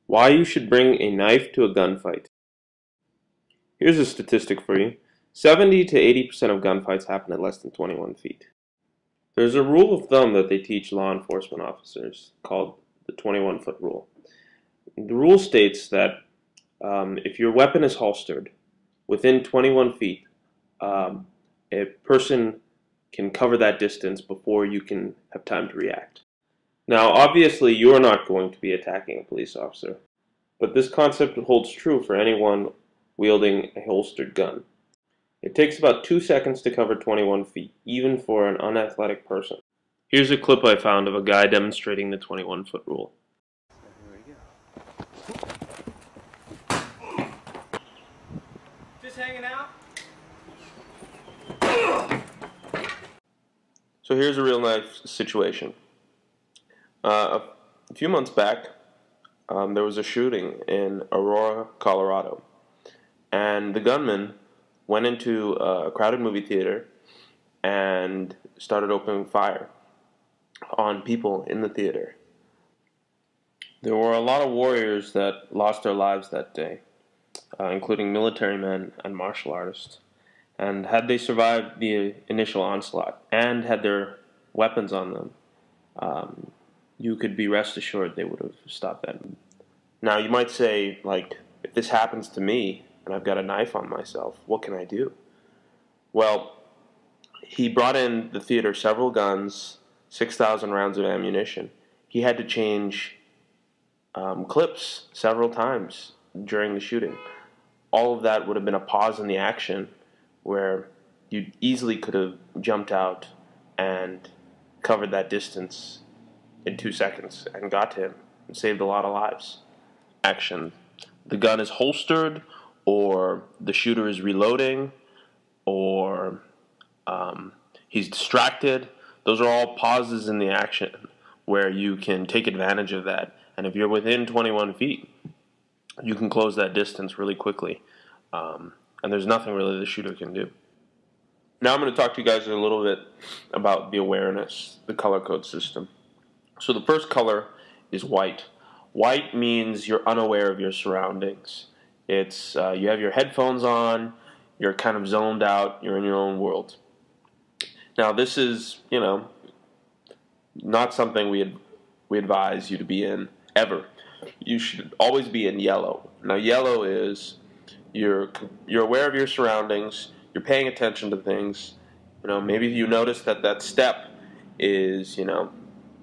Why you should bring a knife to a gunfight. Here's a statistic for you. 70 to 80% of gunfights happen at less than 21 feet. There's a rule of thumb that they teach law enforcement officers called the 21-foot rule. The rule states that if your weapon is holstered within 21 feet, a person can cover that distance before you can have time to react. Now, obviously, you're not going to be attacking a police officer, but this concept holds true for anyone wielding a holstered gun. It takes about 2 seconds to cover 21 feet, even for an unathletic person. Here's a clip I found of a guy demonstrating the 21-foot rule. Here we go. Just hanging out? So here's a real life situation. A few months back, there was a shooting in Aurora, Colorado, and the gunman went into a crowded movie theater and started opening fire on people in the theater. There were a lot of warriors that lost their lives that day, including military men and martial artists. And had they survived the initial onslaught and had their weapons on them, you could be rest assured they would have stopped that. Now, you might say, like, if this happens to me and I've got a knife on myself, what can I do? Well, he brought in the theater several guns, 6,000 rounds of ammunition. He had to change clips several times during the shooting. All of that would have been a pause in the action where you easily could have jumped out and covered that distance in 2 seconds and got to him and saved a lot of lives. Action. The gun is holstered, or the shooter is reloading, or he's distracted. Those are all pauses in the action where you can take advantage of that. And if you're within 21 feet, you can close that distance really quickly. And there's nothing really the shooter can do. Now I'm going to talk to you guys a little bit about the awareness, the color code system. So the first color is white. White means you're unaware of your surroundings. It's you have your headphones on, you're kind of zoned out, you're in your own world. Now this is, not something we advise you to be in ever. You should always be in yellow. Now yellow is you're aware of your surroundings, you're paying attention to things. Maybe you notice that step is, a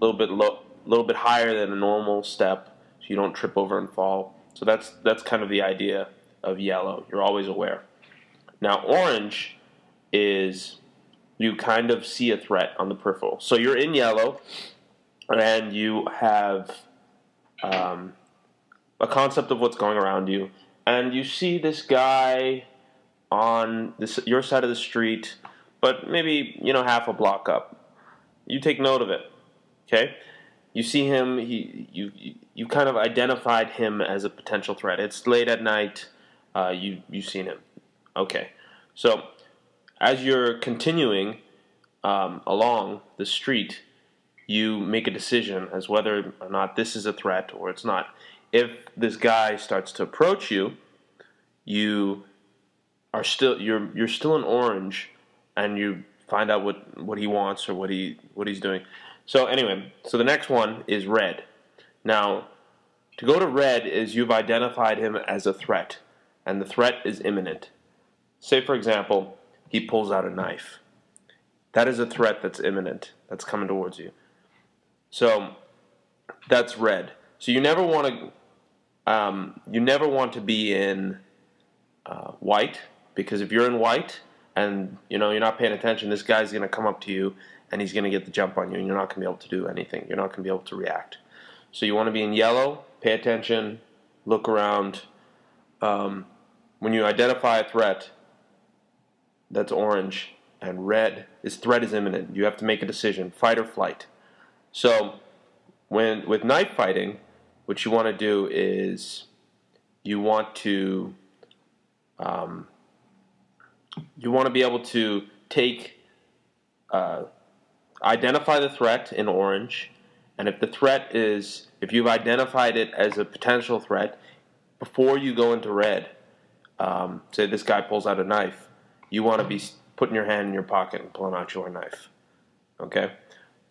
little bit higher than a normal step, so you don't trip over and fall. So that's kind of the idea of yellow. You're always aware. Now orange is you kind of see a threat on the peripheral. So you're in yellow, and you have a concept of what's going around you, and you see this guy on your side of the street, but maybe half a block up. You take note of it. Okay, you see him. You kind of identified him as a potential threat. It's late at night. You've seen him. Okay, so as you're continuing along the street, you make a decision as whether or not this is a threat or it's not. If this guy starts to approach you, you're still in orange, and you find out what he wants or what he's doing. So anyway, so the next one is red. Now, to go to red is you've identified him as a threat, and the threat is imminent. Say, for example, he pulls out a knife. That is a threat that's imminent, that's coming towards you. So that's red. So you never want to be in white, because if you're in white and you're not paying attention, this guy's going to come up to you and he's going to get the jump on you, and you're not going to be able to do anything. You're not going to be able to react. So you want to be in yellow, pay attention, look around. When you identify a threat, that's orange, and red is threat is imminent. You have to make a decision, fight or flight. So with knife fighting, what you want to do is you want to be able to identify the threat in orange, And if you've identified it as a potential threat, before you go into red, say this guy pulls out a knife, you want to be putting your hand in your pocket and pulling out your knife. Okay?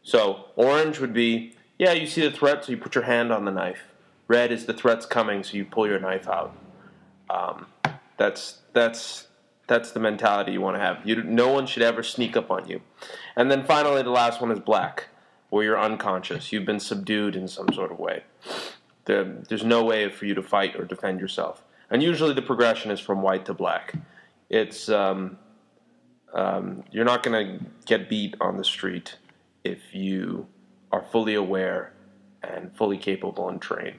So orange would be, yeah, you see the threat, so you put your hand on the knife. Red is the threat's coming, so you pull your knife out. That's the mentality you want to have. No one should ever sneak up on you. And then finally, the last one is black, where you're unconscious. You've been subdued in some sort of way. There's no way for you to fight or defend yourself. And usually the progression is from white to black. It's you're not going to get beat on the street if you are fully aware and fully capable and trained.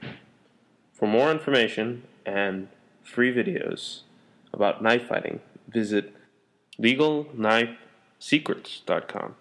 For more information and free videos about knife fighting, visit legalknifesecrets.com.